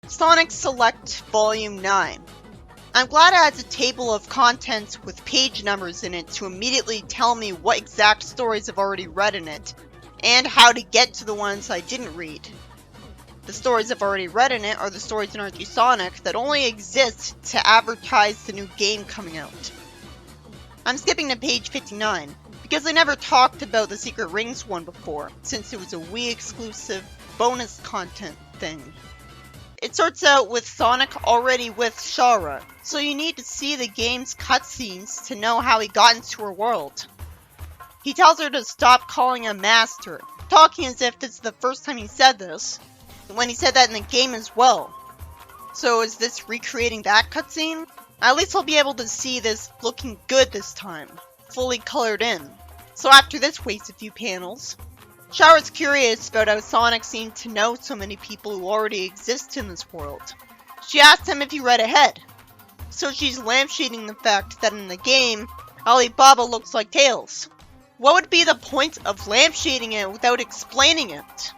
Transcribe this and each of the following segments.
Sonic Select Volume 9. I'm glad it has a table of contents with page numbers in it to immediately tell me what exact stories I've already read in it, and how to get to the ones I didn't read. The stories I've already read in it are the stories in RG Sonic that only exist to advertise the new game coming out. I'm skipping to page 59, because I never talked about the Secret Rings one before, since it was a Wii exclusive bonus content thing. It starts out with Sonic already with Shara, so you need to see the game's cutscenes to know how he got into her world. He tells her to stop calling him Master, talking as if this is the first time he said this, when he said that in the game as well. So is this recreating that cutscene? At least I'll be able to see this looking good this time, fully colored in. So after this wastes a few panels, Shara's curious about how Sonic seemed to know so many people who already exist in this world. She asks him if he read ahead. So she's lampshading the fact that in the game, Alibaba looks like Tails. What would be the point of lampshading it without explaining it?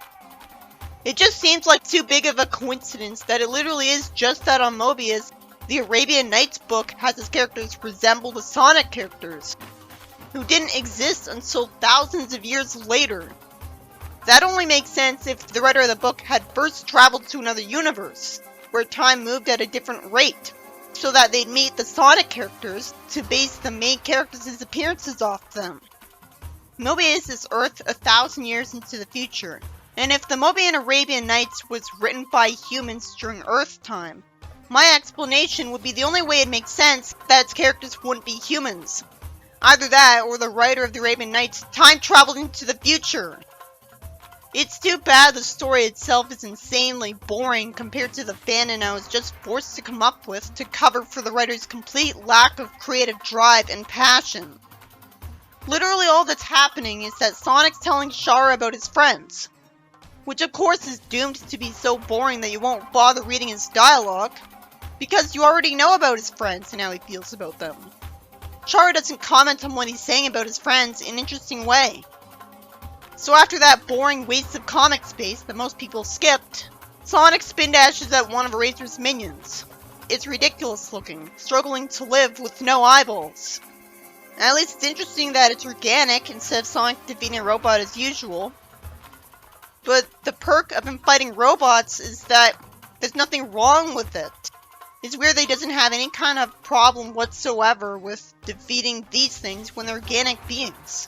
It just seems like too big of a coincidence that it literally is just that on Mobius, the Arabian Nights book has its characters resemble the Sonic characters, who didn't exist until thousands of years later. That only makes sense if the writer of the book had first traveled to another universe, where time moved at a different rate, so that they'd meet the Sonic characters to base the main characters' appearances off them. Mobius is Earth 1,000 years into the future, and if the Mobian Arabian Nights was written by humans during Earth time, my explanation would be the only way it makes sense that its characters wouldn't be humans. Either that, or the writer of the Arabian Nights time traveled into the future. It's too bad the story itself is insanely boring compared to the fanon I was just forced to come up with to cover for the writer's complete lack of creative drive and passion. Literally all that's happening is that Sonic's telling Shara about his friends, which of course is doomed to be so boring that you won't bother reading his dialogue, because you already know about his friends and how he feels about them. Shara doesn't comment on what he's saying about his friends in an interesting way. So after that boring waste of comic space that most people skipped, Sonic spin dashes at one of Razor's minions. It's ridiculous looking, struggling to live with no eyeballs. At least it's interesting that it's organic instead of Sonic defeating a robot as usual. But the perk of him fighting robots is that there's nothing wrong with it. It's weird that he doesn't have any kind of problem whatsoever with defeating these things when they're organic beings.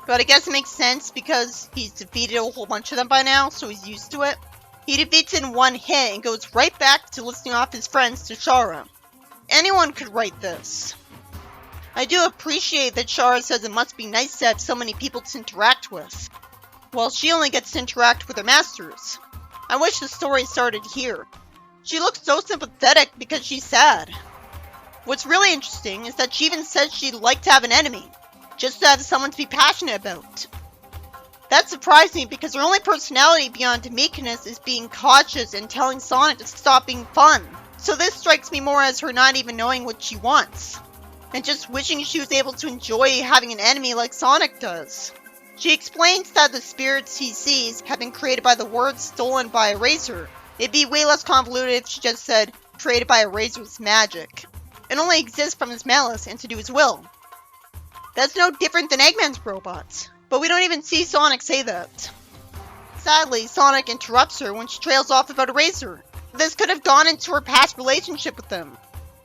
But I guess it makes sense because he's defeated a whole bunch of them by now, so he's used to it. He defeats in one hit and goes right back to listing off his friends to Shara. Anyone could write this. I do appreciate that Shara says it must be nice to have so many people to interact with, while she only gets to interact with her masters. I wish the story started here. She looks so sympathetic because she's sad. What's really interesting is that she even says she'd like to have an enemy, just to have someone to be passionate about. That surprised me because her only personality beyond meekness is being cautious and telling Sonic to stop being fun. So this strikes me more as her not even knowing what she wants, and just wishing she was able to enjoy having an enemy like Sonic does. She explains that the spirits he sees have been created by the words stolen by a Razor. It'd be way less convoluted if she just said, created by a Razor's magic, and only exists from his malice and to do his will. That's no different than Eggman's robots, but we don't even see Sonic say that. Sadly, Sonic interrupts her when she trails off about a Razor. This could have gone into her past relationship with him.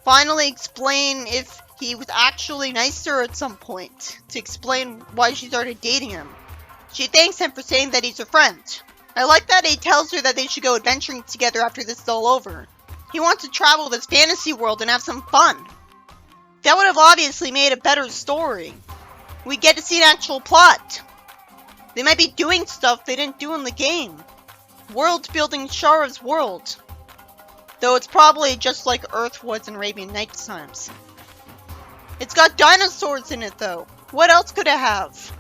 Finally explain if he was actually nice to her at some point, to explain why she started dating him. She thanks him for saying that he's her friend. I like that he tells her that they should go adventuring together after this is all over. He wants to travel this fantasy world and have some fun. That would have obviously made a better story. We get to see an actual plot. They might be doing stuff they didn't do in the game. World building Shara's world. Though it's probably just like Earth was in Arabian Nights times. It's got dinosaurs in it though. What else could it have?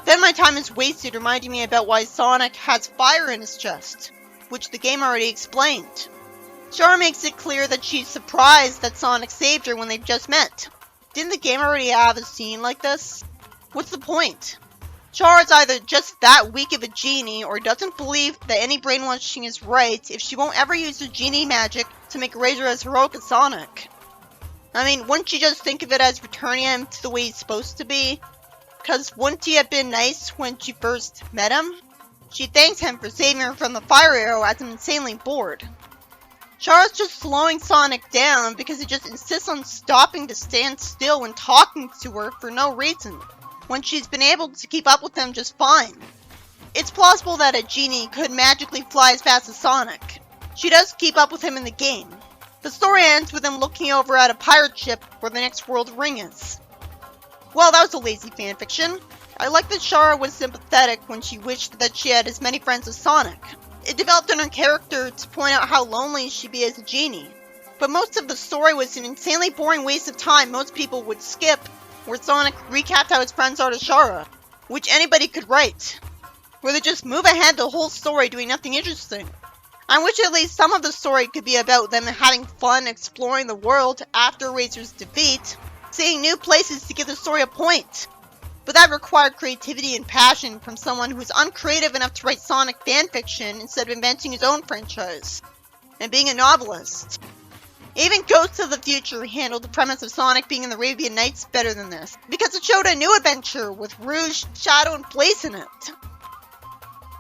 Then my time is wasted reminding me about why Sonic has fire in his chest, which the game already explained. Shara makes it clear that she's surprised that Sonic saved her when they've just met. Didn't the game already have a scene like this? What's the point? Chara's either just that weak of a genie or doesn't believe that any brainwashing is right if she won't ever use her genie magic to make Razor as heroic as Sonic. I mean, wouldn't you just think of it as returning him to the way he's supposed to be? Because wouldn't he have been nice when she first met him? She thanks him for saving her from the fire arrow as I'm insanely bored. Chara's just slowing Sonic down because he just insists on stopping to stand still when talking to her for no reason, when she's been able to keep up with him just fine. It's plausible that a genie could magically fly as fast as Sonic. She does keep up with him in the game. The story ends with him looking over at a pirate ship where the next world ring is. Well, that was a lazy fanfiction. I like that Chara was sympathetic when she wished that she had as many friends as Sonic. It developed in her character to point out how lonely she'd be as a genie. But most of the story was an insanely boring waste of time most people would skip, where Sonic recapped how his friends are to Chara, which anybody could write. Where they just move ahead the whole story doing nothing interesting. I wish at least some of the story could be about them having fun exploring the world after Razor's defeat, seeing new places to give the story a point. But that required creativity and passion from someone who was uncreative enough to write Sonic fanfiction instead of inventing his own franchise, and being a novelist. Even Ghosts of the Future handled the premise of Sonic being in the Arabian Nights better than this, because it showed a new adventure with Rouge, Shadow, and Blaze in it.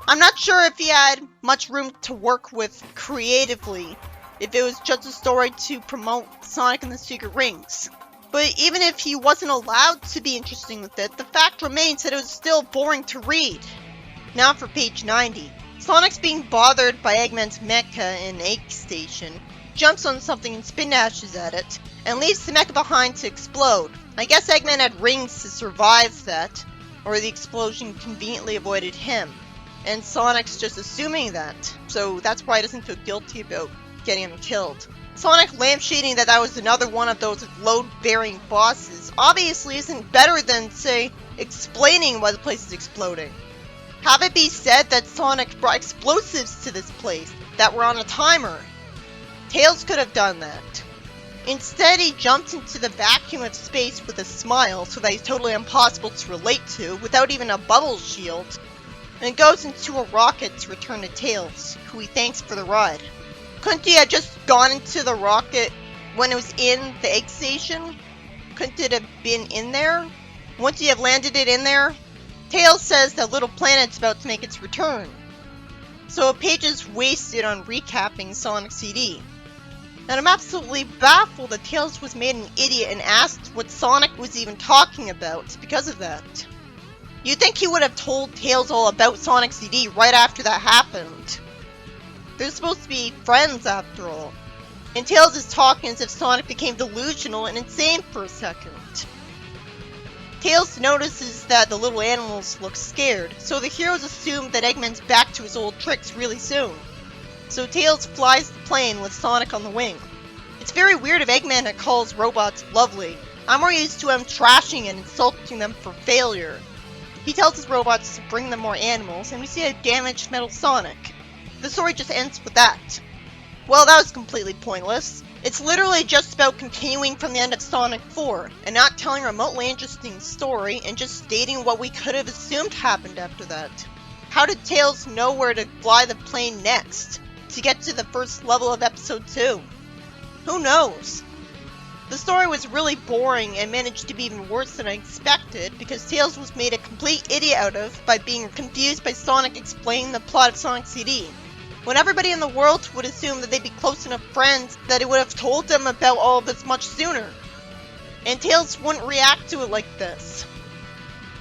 I'm not sure if he had much room to work with creatively, if it was just a story to promote Sonic and the Secret Rings. But even if he wasn't allowed to be interesting with it, the fact remains that it was still boring to read. Now for page 90. Sonic's being bothered by Eggman's mecha in Egg Station, jumps on something and spin dashes at it, and leaves the mecha behind to explode. I guess Eggman had rings to survive that, or the explosion conveniently avoided him. And Sonic's just assuming that, so that's why he doesn't feel guilty about getting him killed. Sonic lampshading that was another one of those load-bearing bosses obviously isn't better than, say, explaining why the place is exploding. Have it be said that Sonic brought explosives to this place that were on a timer. Tails could have done that. Instead, he jumps into the vacuum of space with a smile so that he's totally impossible to relate to without even a bubble shield, and goes into a rocket to return to Tails, who he thanks for the ride. Couldn't he have just gone into the rocket when it was in the egg station? Couldn't it have been in there? Once he have landed it in there? Tails says that Little Planet's about to make its return. So a page is wasted on recapping Sonic CD. And I'm absolutely baffled that Tails was made an idiot and asked what Sonic was even talking about because of that. You'd think he would have told Tails all about Sonic CD right after that happened. They're supposed to be friends after all. And Tails is talking as if Sonic became delusional and insane for a second. Tails notices that the little animals look scared, so the heroes assume that Eggman's back to his old tricks really soon. So Tails flies the plane with Sonic on the wing. It's very weird of Eggman that calls robots lovely. I'm more used to him trashing and insulting them for failure. He tells his robots to bring them more animals, and we see a damaged Metal Sonic. The story just ends with that. Well, that was completely pointless. It's literally just about continuing from the end of Sonic 4, and not telling a remotely interesting story, and just stating what we could have assumed happened after that. How did Tails know where to fly the plane next, to get to the first level of Episode 2? Who knows? The story was really boring and managed to be even worse than I expected because Tails was made a complete idiot out of by being confused by Sonic explaining the plot of Sonic CD. When everybody in the world would assume that they'd be close enough friends that it would have told them about all of this much sooner. And Tails wouldn't react to it like this.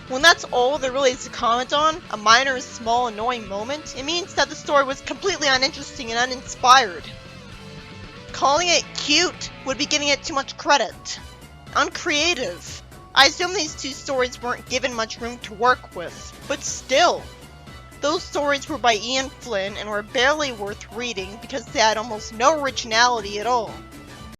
When that's all there really is to comment on, a minor, small, annoying moment, it means that the story was completely uninteresting and uninspired. Calling it cute would be giving it too much credit. Uncreative. I assume these two stories weren't given much room to work with, but still. Those stories were by Ian Flynn and were barely worth reading because they had almost no originality at all.